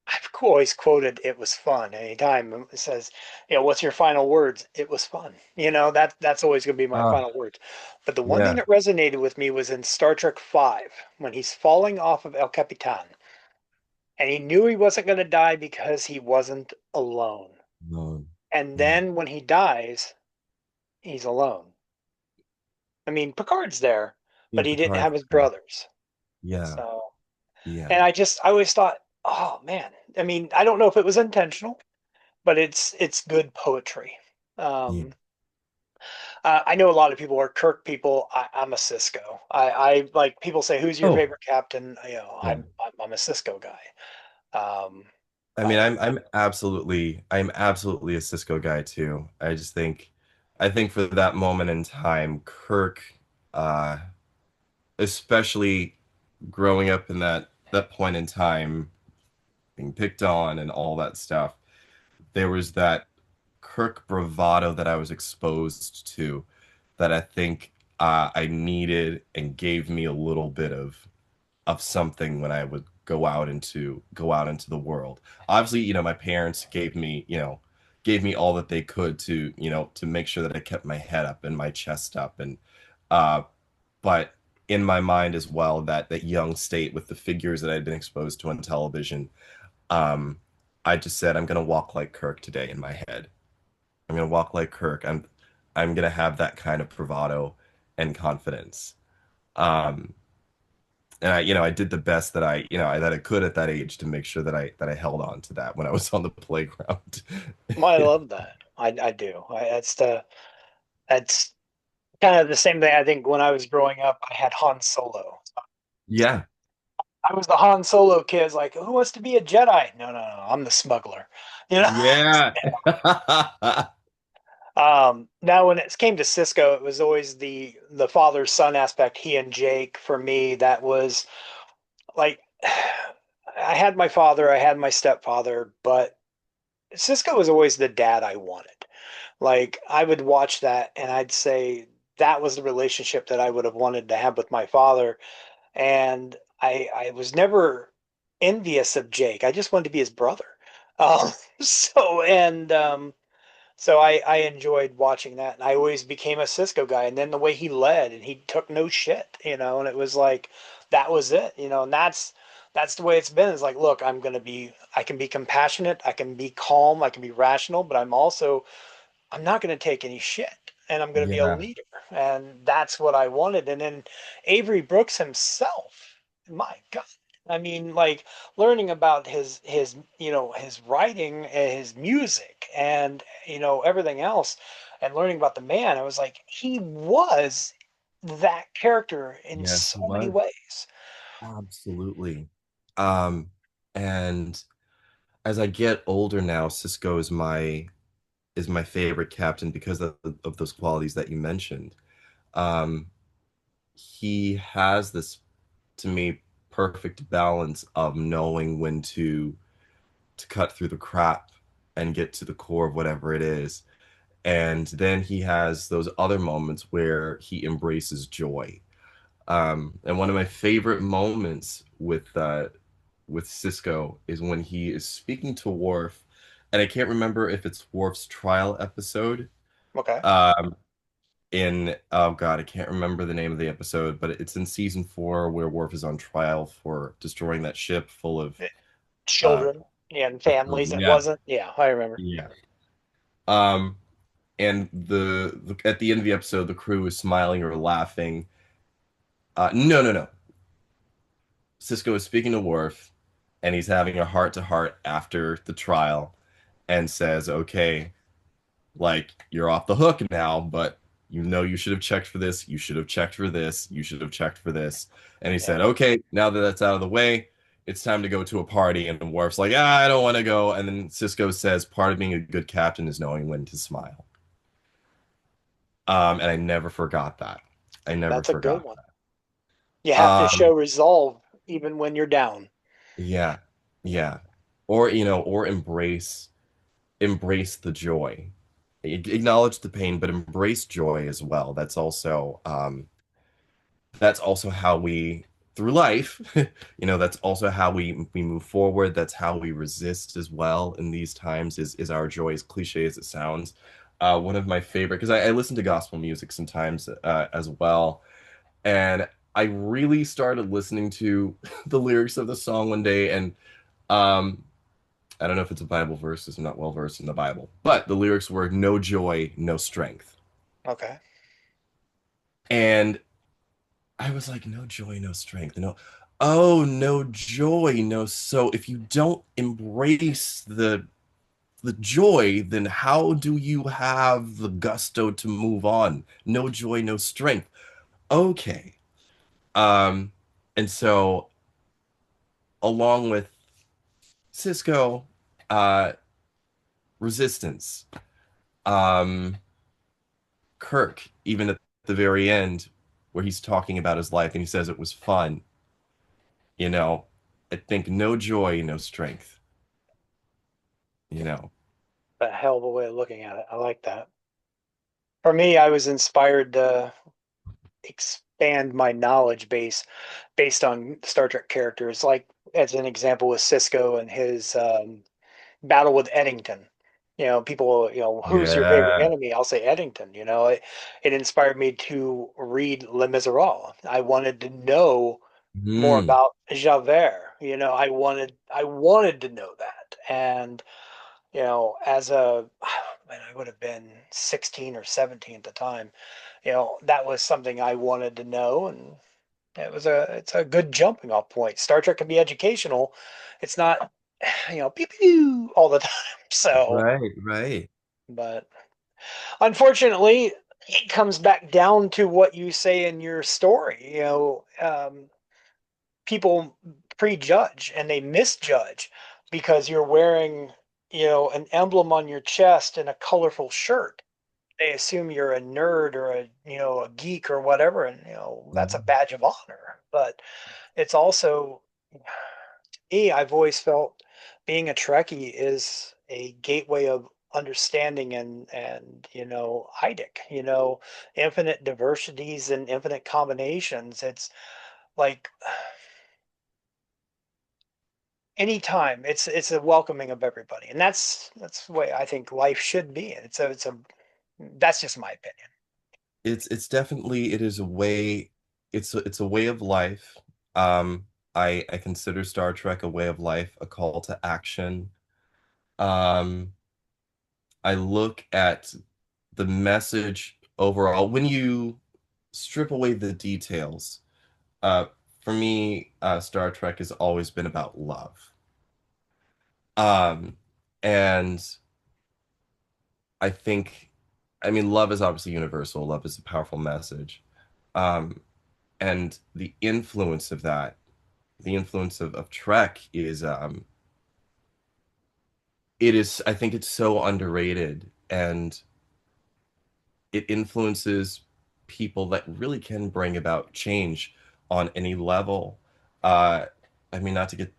Speaker 2: I've always quoted "It was fun." Anytime it says, "What's your final words?" It was fun. That's always going to be my
Speaker 3: Ah,
Speaker 2: final words. But the one thing
Speaker 3: yeah.
Speaker 2: that resonated with me was in Star Trek V when he's falling off of El Capitan, and he knew he wasn't going to die because he wasn't alone.
Speaker 3: No.
Speaker 2: And
Speaker 3: Yeah.
Speaker 2: then when he dies, he's alone. I mean, Picard's there,
Speaker 3: Yeah,
Speaker 2: but he didn't
Speaker 3: Picard's
Speaker 2: have his
Speaker 3: there.
Speaker 2: brothers.
Speaker 3: Yeah.
Speaker 2: So,
Speaker 3: Yeah.
Speaker 2: and I always thought, oh man. I mean, I don't know if it was intentional, but it's good poetry.
Speaker 3: Yeah.
Speaker 2: Um, I know a lot of people are Kirk people. I'm a Cisco. I like people say, "Who's your
Speaker 3: Oh,
Speaker 2: favorite captain?"
Speaker 3: yeah.
Speaker 2: I'm a Cisco guy. Um,
Speaker 3: I mean,
Speaker 2: I
Speaker 3: I'm absolutely a Cisco guy too. I think for that moment in time, Kirk, uh, especially growing up in that point in time, being picked on and all that stuff, there was that Kirk bravado that I was exposed to that I think I needed and gave me a little bit of something when I would go out into the world. Obviously, my parents gave me all that they could to make sure that I kept my head up and my chest up and uh but in my mind as well, that young state with the figures that I'd been exposed to on television, um I just said I'm gonna walk like Kirk today in my head. I'm gonna walk like Kirk. I'm gonna have that kind of bravado and confidence. Um, and I did the best that I could at that age to make sure that I held on to that when I was on the playground.
Speaker 2: I love that. I do. That's kind of the same thing. I think when I was growing up, I had Han Solo.
Speaker 3: Yeah.
Speaker 2: I was the Han Solo kid. It's like, who wants to be a Jedi? No, no, no. I'm the smuggler. You know.
Speaker 3: Yeah.
Speaker 2: Now, when it came to Cisco, it was always the father son aspect. He and Jake for me. That was like, I had my father, I had my stepfather, but Cisco was always the dad I wanted. Like I would watch that and I'd say that was the relationship that I would have wanted to have with my father. And I was never envious of Jake. I just wanted to be his brother. Um, so and so I enjoyed watching that, and I always became a Cisco guy. And then the way he led, and he took no shit, and it was like that was it, and that's the way it's been. It's like, look, I can be compassionate, I can be calm, I can be rational, but I'm not going to take any shit, and I'm going to be a
Speaker 3: Yeah.
Speaker 2: leader, and that's what I wanted. And then Avery Brooks himself, my God, I mean, like learning about his writing and his music and everything else, and learning about the man, I was like, he was that character in
Speaker 3: Yes,
Speaker 2: so
Speaker 3: he
Speaker 2: many
Speaker 3: was.
Speaker 2: ways.
Speaker 3: Absolutely. Um, and as I get older now, Cisco is my favorite captain because of those qualities that you mentioned. Um, he has this, to me, perfect balance of knowing when to cut through the crap and get to the core of whatever it is. And then he has those other moments where he embraces joy. And one of my favorite moments with Cisco is when he is speaking to Worf, and I can't remember if it's Worf's trial episode.
Speaker 2: Okay.
Speaker 3: Um, in oh God, I can't remember the name of the episode, but it's in season 4 where Worf is on trial for destroying that ship full of uh
Speaker 2: Children and families, it
Speaker 3: yeah,
Speaker 2: wasn't. Yeah, I remember.
Speaker 3: yeah. Um, and the at the end of the episode, the crew is smiling or laughing. No, no, no. Cisco is speaking to Worf, and he's having a heart to heart after the trial, and says, "Okay, like you're off the hook now, but you should have checked for this. You should have checked for this. You should have checked for this." And he
Speaker 2: Yeah,
Speaker 3: said, "Okay, now that that's out of the way, it's time to go to a party." And Worf's like, "Ah, I don't want to go." And then Cisco says, "Part of being a good captain is knowing when to smile." And I never forgot that. I never
Speaker 2: that's a good
Speaker 3: forgot
Speaker 2: one. You have to
Speaker 3: that.
Speaker 2: show resolve even when you're down.
Speaker 3: Yeah, yeah. Or, or embrace the joy. Acknowledge the pain, but embrace joy as well. That's also how we through life, that's also how we move forward. That's how we resist as well in these times is our joy, as cliche as it sounds. One of my favorite, because I listen to gospel music sometimes as well, and I really started listening to the lyrics of the song one day, and um, I don't know if it's a Bible verse, 'cause I'm not well versed in the Bible, but the lyrics were "No joy, no strength,"
Speaker 2: Okay.
Speaker 3: and I was like, "No joy, no strength." No, oh, no joy, no. So if you don't embrace the joy, then how do you have the gusto to move on? No joy, no strength. Okay. Um, and so along with Cisco, uh, resistance. Um, Kirk, even at the very end, where he's talking about his life and he says it was fun, you know, I think no joy, no strength, you know.
Speaker 2: A hell of a way of looking at it. I like that. For me, I was inspired to expand my knowledge base based on Star Trek characters. Like, as an example, with Cisco and his battle with Eddington. People, who's your favorite
Speaker 3: Yeah.
Speaker 2: enemy? I'll say Eddington. It inspired me to read Les Miserables. I wanted to know more
Speaker 3: Hmm.
Speaker 2: about Javert. I wanted to know that. And as a man, I would have been 16 or 17 at the time. That was something I wanted to know, and it's a good jumping off point. Star Trek can be educational. It's not, pew pew all the time. So,
Speaker 3: Right, right.
Speaker 2: but unfortunately, it comes back down to what you say in your story. People prejudge and they misjudge because you're wearing, an emblem on your chest and a colorful shirt. They assume you're a nerd or a geek or whatever, and that's a
Speaker 3: Mhm.
Speaker 2: badge of honor. But it's also me. I've always felt being a Trekkie is a gateway of understanding and IDIC, infinite diversities and infinite combinations. It's like anytime it's a welcoming of everybody, and that's the way I think life should be. It's a that's just my opinion.
Speaker 3: It's definitely it is a way it's a way of life. Um, I consider Star Trek a way of life, a call to action. Um, I look at the message overall when you strip away the details. Uh, for me, Star Trek has always been about love. Um, and I think, I mean, love is obviously universal. Love is a powerful message. Um, and the influence of that, the influence of Trek is, it is, I think it's so underrated and it influences people that really can bring about change on any level. Uh, I mean, not to get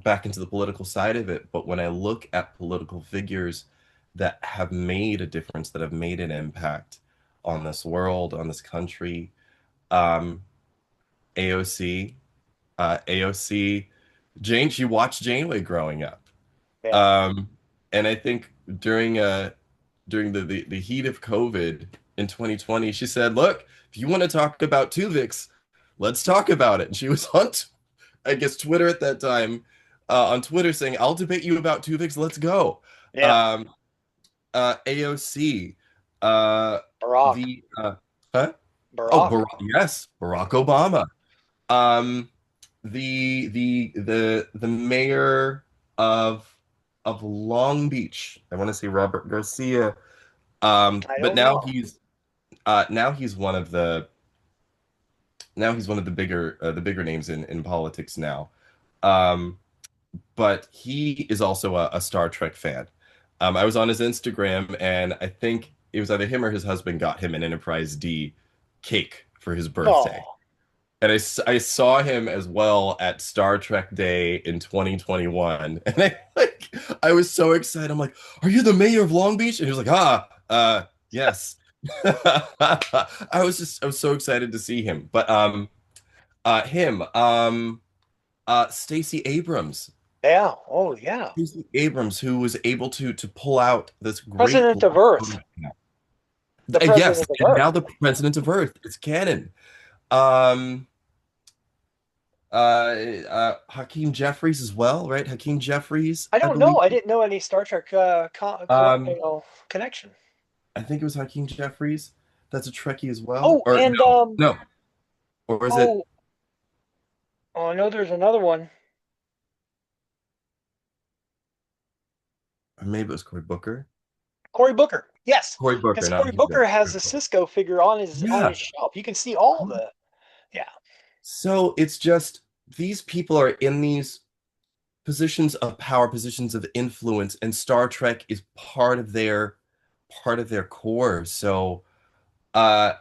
Speaker 3: back into the political side of it, but when I look at political figures that have made a difference, that have made an impact on this world, on this country, um, AOC, AOC, Jane, she watched Janeway growing up.
Speaker 2: Yeah,
Speaker 3: Um, and I think during the heat of COVID in 2020, she said, "Look, if you want to talk about Tuvix, let's talk about it." And she was on, I guess, Twitter at that time, on Twitter saying, "I'll debate you about Tuvix. Let's go."
Speaker 2: yeah.
Speaker 3: Um, AOC, uh,
Speaker 2: Barack,
Speaker 3: the huh? Oh,
Speaker 2: Barack.
Speaker 3: Yes, Barack
Speaker 2: Yeah,
Speaker 3: Obama. Um, the mayor of Long Beach. I want to say Robert Garcia.
Speaker 2: I
Speaker 3: But
Speaker 2: don't know.
Speaker 3: now he's one of the the bigger names in politics now. Um, but he is also a Star Trek fan. I was on his Instagram, and I think it was either him or his husband got him an Enterprise D cake for his birthday.
Speaker 2: Oh,
Speaker 3: And I saw him as well at Star Trek Day in 2021. And I was so excited. I'm like, "Are you the mayor of Long Beach?" And he was like, yes. I was so excited to see him. But him, Stacey Abrams.
Speaker 2: yeah. Oh, yeah.
Speaker 3: Stacey Abrams, who was able to pull out this great
Speaker 2: President of
Speaker 3: black
Speaker 2: Earth.
Speaker 3: woman.
Speaker 2: The
Speaker 3: Yes,
Speaker 2: president of
Speaker 3: and
Speaker 2: Earth.
Speaker 3: now the president of Earth. It's canon. Um, Hakeem Jeffries as well, right? Hakeem Jeffries,
Speaker 2: I
Speaker 3: I
Speaker 2: don't know.
Speaker 3: believe.
Speaker 2: I didn't know any Star Trek
Speaker 3: Um,
Speaker 2: connection.
Speaker 3: I think it was Hakeem Jeffries. That's a Trekkie as well.
Speaker 2: Oh,
Speaker 3: Or
Speaker 2: and
Speaker 3: no, or is it?
Speaker 2: oh, oh, I know there's another one.
Speaker 3: Or maybe it was Cory Booker.
Speaker 2: Cory Booker. Yes,
Speaker 3: Cory Booker,
Speaker 2: because
Speaker 3: not
Speaker 2: Cory
Speaker 3: Hakeem
Speaker 2: Booker
Speaker 3: Jeffries.
Speaker 2: has a Cisco figure on his
Speaker 3: Yeah.
Speaker 2: shelf. You can see all the. Yeah.
Speaker 3: So it's just these people are in these positions of power, positions of influence, and Star Trek is part of their core. So uh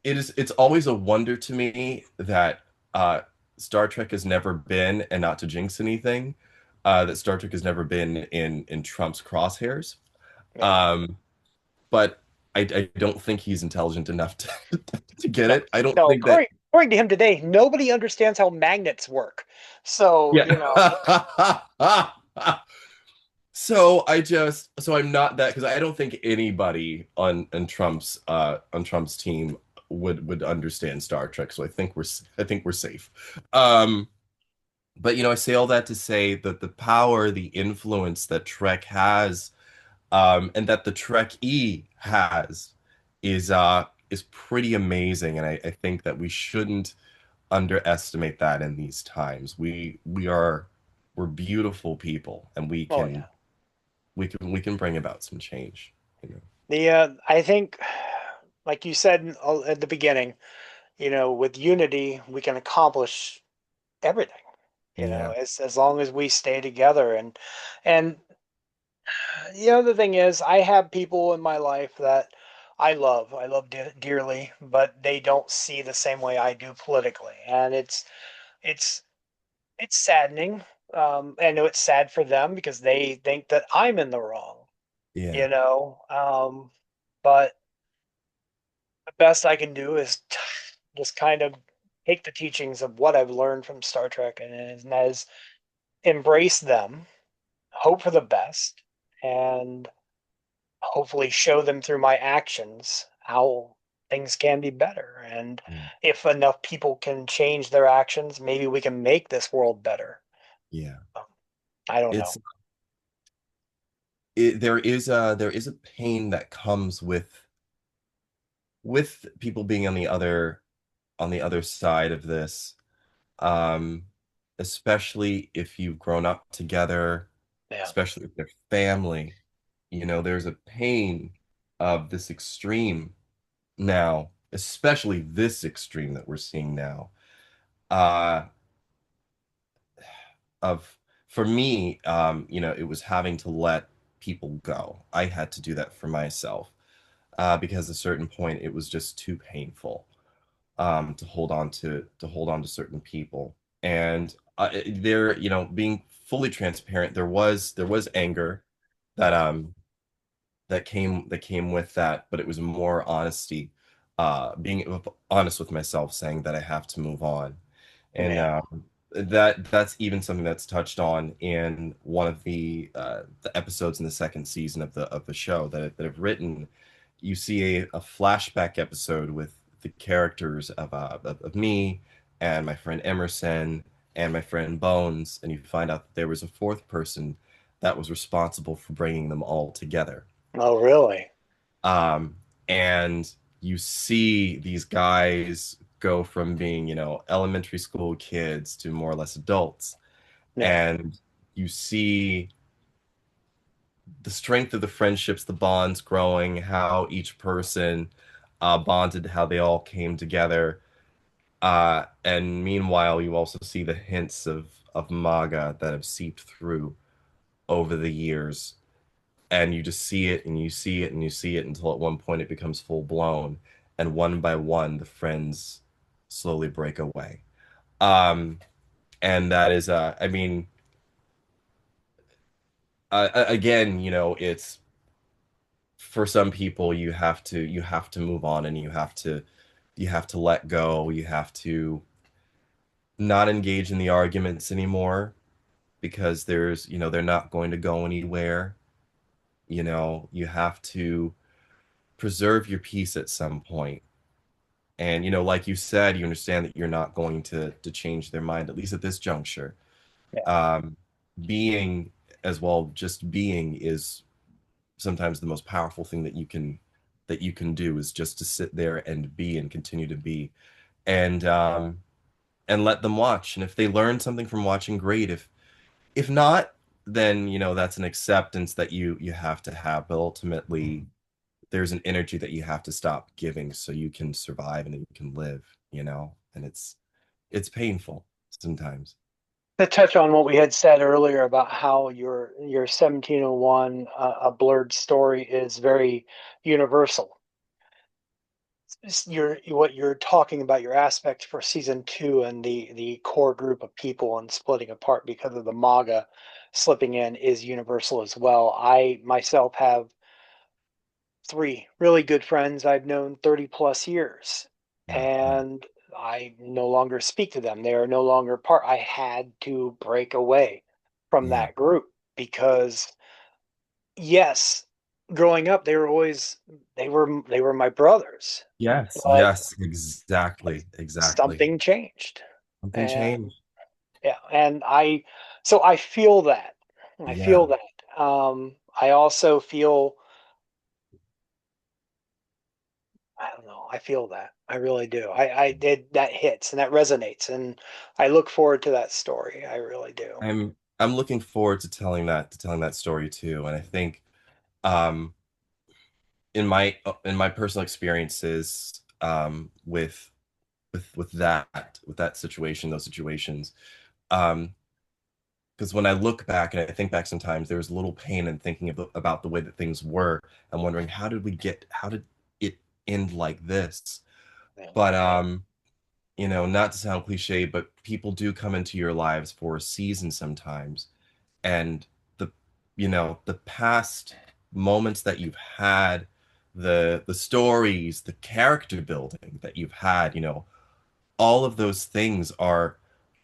Speaker 3: it's always a wonder to me that uh Star Trek has never been, and not to jinx anything, that Star Trek has never been in Trump's crosshairs.
Speaker 2: Yeah.
Speaker 3: Um, but I don't think he's intelligent enough to to get
Speaker 2: No.
Speaker 3: it. I don't
Speaker 2: No.
Speaker 3: think that.
Speaker 2: According to him today, nobody understands how magnets work. So
Speaker 3: Yeah. So I'm not that, because I don't think anybody on Trump's team would understand Star Trek. So I think we're safe. Um, but I say all that to say that the power, the influence that Trek has, and that the Trekkie has, is pretty amazing. And I think that we shouldn't underestimate that in these times. We're beautiful people, and
Speaker 2: oh yeah.
Speaker 3: we can bring about some change,
Speaker 2: The I think, like you said at the beginning, with unity we can accomplish everything.
Speaker 3: Yeah.
Speaker 2: As long as we stay together and the other thing is I have people in my life that I love dearly, but they don't see the same way I do politically, and it's it's saddening. I know it's sad for them because they think that I'm in the wrong,
Speaker 3: Yeah.
Speaker 2: you know. But the best I can do is just kind of take the teachings of what I've learned from Star Trek and as embrace them, hope for the best, and hopefully show them through my actions how things can be better. And
Speaker 3: Yeah.
Speaker 2: if enough people can change their actions, maybe we can make this world better.
Speaker 3: Yeah.
Speaker 2: I don't know.
Speaker 3: It's there is a pain that comes with people being on the other side of this, um, especially if you've grown up together,
Speaker 2: Yeah.
Speaker 3: especially with their family. You know, there's a pain of this extreme now, especially this extreme that we're seeing now. Uh, of For me, you know, it was having to let people go. I had to do that for myself, because at a certain point it was just too painful, to hold on to certain people. And there, you know, being fully transparent, there was anger that that came with that, but it was more honesty, being honest with myself, saying that I have to move on. And
Speaker 2: Yeah.
Speaker 3: that's even something that's touched on in one of the episodes in the second season of the show that I've written. You see a flashback episode with the characters of me and my friend Emerson and my friend Bones, and you find out that there was a fourth person that was responsible for bringing them all together.
Speaker 2: Oh, really?
Speaker 3: Um, and you see these guys go from being, you know, elementary school kids to more or less adults.
Speaker 2: Yeah.
Speaker 3: And you see the strength of the friendships, the bonds growing, how each person bonded, how they all came together. And meanwhile, you also see the hints of MAGA that have seeped through over the years. And you just see it and you see it and you see it until at one point it becomes full blown, and one by one the friends slowly break away. And that is I mean, again, you know, it's for some people you have to move on, and you have to let go, you have to not engage in the arguments anymore, because there's, you know, they're not going to go anywhere. You know, you have to preserve your peace at some point. And, you know, like you said, you understand that you're not going to change their mind, at least at this juncture.
Speaker 2: Yeah.
Speaker 3: Um, Being as well, just being is sometimes the most powerful thing that you can do, is just to sit there and be and continue to be, and let them watch. And if they learn something from watching, great. If not, then, you know, that's an acceptance that you have to have. But ultimately, there's an energy that you have to stop giving so you can survive and you can live, you know? And it's painful sometimes.
Speaker 2: To touch on what we had said earlier about how your 1701 a blurred story is very universal. What you're talking about, your aspect for season two and the core group of people and splitting apart because of the MAGA slipping in is universal as well. I myself have three really good friends I've known 30 plus years,
Speaker 3: Yeah, yeah,
Speaker 2: and I no longer speak to them. They are no longer part. I had to break away from
Speaker 3: yeah.
Speaker 2: that group because yes, growing up they were my brothers,
Speaker 3: Yes,
Speaker 2: but
Speaker 3: yes, exactly, exactly.
Speaker 2: something changed.
Speaker 3: Something
Speaker 2: And
Speaker 3: changed.
Speaker 2: yeah, and I feel that. I feel
Speaker 3: Yeah.
Speaker 2: that. I also feel I don't know. I feel that. I really do. I did that hits and that resonates, and I look forward to that story. I really do.
Speaker 3: I'm looking forward to telling that story too. And I think um in my personal experiences, with that situation, those situations, um because when I look back and I think back, sometimes there was a little pain in thinking about the way that things were. I'm wondering, how did it end like this?
Speaker 2: Yeah.
Speaker 3: But not to sound cliche, but people do come into your lives for a season sometimes. And the, the past moments that you've had, the stories, the character building that you've had, all of those things are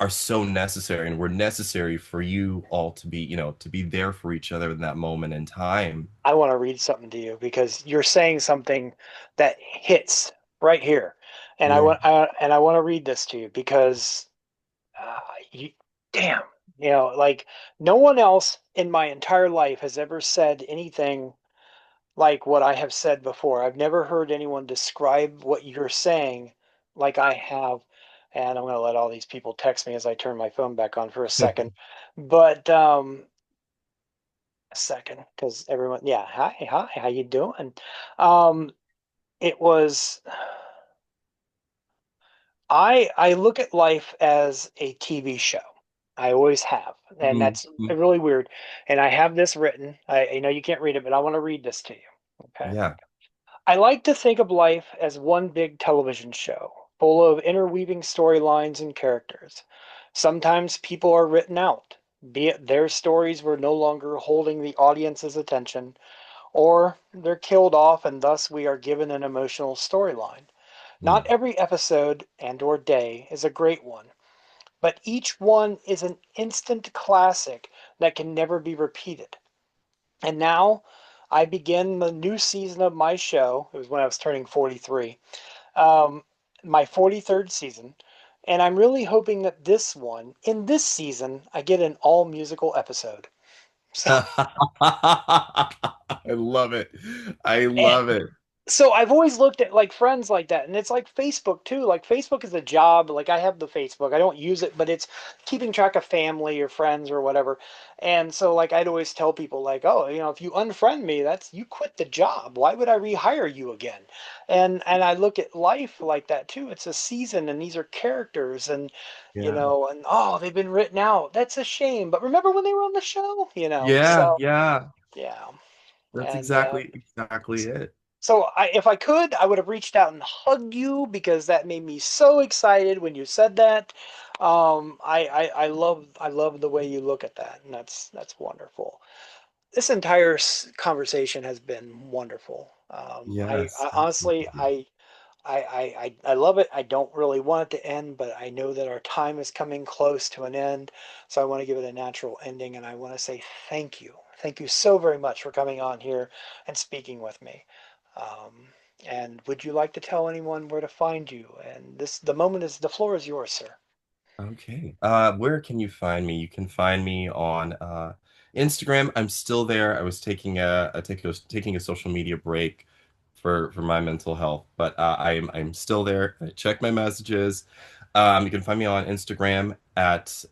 Speaker 3: so necessary and were necessary for you all to be, to be there for each other in that moment in time.
Speaker 2: I want to read something to you because you're saying something that hits right here, and
Speaker 3: Yeah.
Speaker 2: I want to read this to you because uh, you, damn, like no one else in my entire life has ever said anything like what I have said before. I've never heard anyone describe what you're saying like I have. And I'm going to let all these people text me as I turn my phone back on for a second. But a second, because everyone, yeah, hi, how you doing? Um, it was I look at life as a TV show. I always have, and
Speaker 3: Mhm.
Speaker 2: that's really weird. And I have this written. I know you can't read it, but I want to read this to you. Okay.
Speaker 3: Yeah.
Speaker 2: I like to think of life as one big television show, full of interweaving storylines and characters. Sometimes people are written out, be it their stories were no longer holding the audience's attention, or they're killed off and thus we are given an emotional storyline. Not
Speaker 3: Mm.
Speaker 2: every episode and or day is a great one, but each one is an instant classic that can never be repeated. And now I begin the new season of my show. It was when I was turning 43, um, my 43rd season. And I'm really hoping that in this season, I get an all musical episode. So,
Speaker 3: I love it. I
Speaker 2: and
Speaker 3: love it.
Speaker 2: so I've always looked at like friends like that, and it's like Facebook too. Like Facebook is a job. Like I have the Facebook, I don't use it, but it's keeping track of family or friends or whatever. And so like I'd always tell people like, oh, if you unfriend me, that's you quit the job. Why would I rehire you again? And I look at life like that too. It's a season, and these are characters, and
Speaker 3: Yeah.
Speaker 2: and oh, they've been written out. That's a shame. But remember when they were on the show?
Speaker 3: Yeah,
Speaker 2: So
Speaker 3: yeah.
Speaker 2: yeah,
Speaker 3: That's
Speaker 2: and
Speaker 3: exactly it.
Speaker 2: so if I could, I would have reached out and hugged you because that made me so excited when you said that. I love the way you look at that, and that's wonderful. This entire conversation has been wonderful.
Speaker 3: Yes,
Speaker 2: I honestly,
Speaker 3: absolutely.
Speaker 2: I love it. I don't really want it to end, but I know that our time is coming close to an end, so I want to give it a natural ending, and I want to say thank you. Thank you so very much for coming on here and speaking with me. Um, and would you like to tell anyone where to find you? And the floor is yours, sir.
Speaker 3: Okay. Where can you find me? You can find me on Instagram. I'm still there. I was taking a social media break for my mental health, but I'm still there. I check my messages. You can find me on Instagram at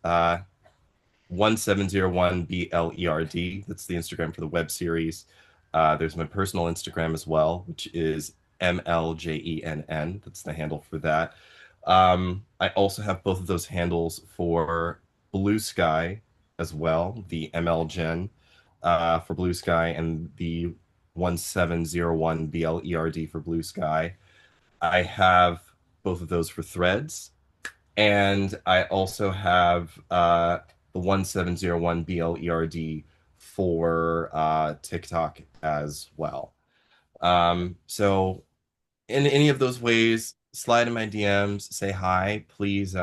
Speaker 3: 1701 BLERD. That's the Instagram for the web series. There's my personal Instagram as well, which is MLJENN. That's the handle for that. I also have both of those handles for Blue Sky as well, the MLGen for Blue Sky and the 1701 BLERD for Blue Sky. I have both of those for Threads. And I also have the 1701 BLERD for TikTok as well. So in any of those ways, slide in my DMs, say hi. Please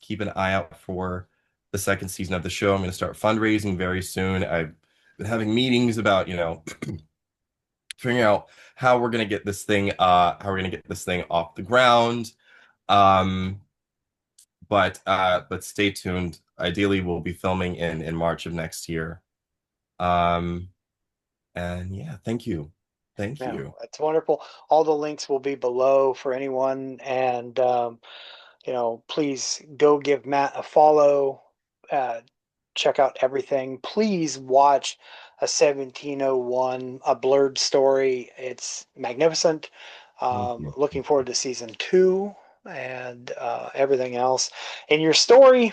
Speaker 3: keep an eye out for the second season of the show. I'm going to start fundraising very soon. I've been having meetings about, figuring out how we're going to get this thing off the ground. Um, but stay tuned. Ideally, we'll be filming in March of next year. Um, and yeah, thank
Speaker 2: Yeah,
Speaker 3: you.
Speaker 2: that's wonderful. All the links will be below for anyone, and please go give Matt a follow. Uh, check out everything. Please watch a 1701, A Blerd Story. It's magnificent.
Speaker 3: Thank you.
Speaker 2: Looking forward to season two and everything else. In your story,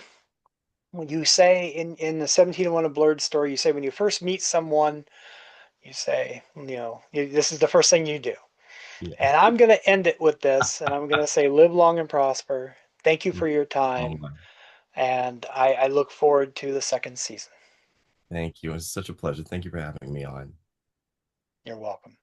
Speaker 2: when you say in the 1701 A Blerd Story, you say when you first meet someone, you say, this is the first thing you do.
Speaker 3: Yeah.
Speaker 2: And I'm going to end it with this, and I'm going to say, live long and prosper. Thank you for your
Speaker 3: Oh
Speaker 2: time,
Speaker 3: my.
Speaker 2: and I look forward to the second season.
Speaker 3: Thank you. It's such a pleasure. Thank you for having me on.
Speaker 2: You're welcome.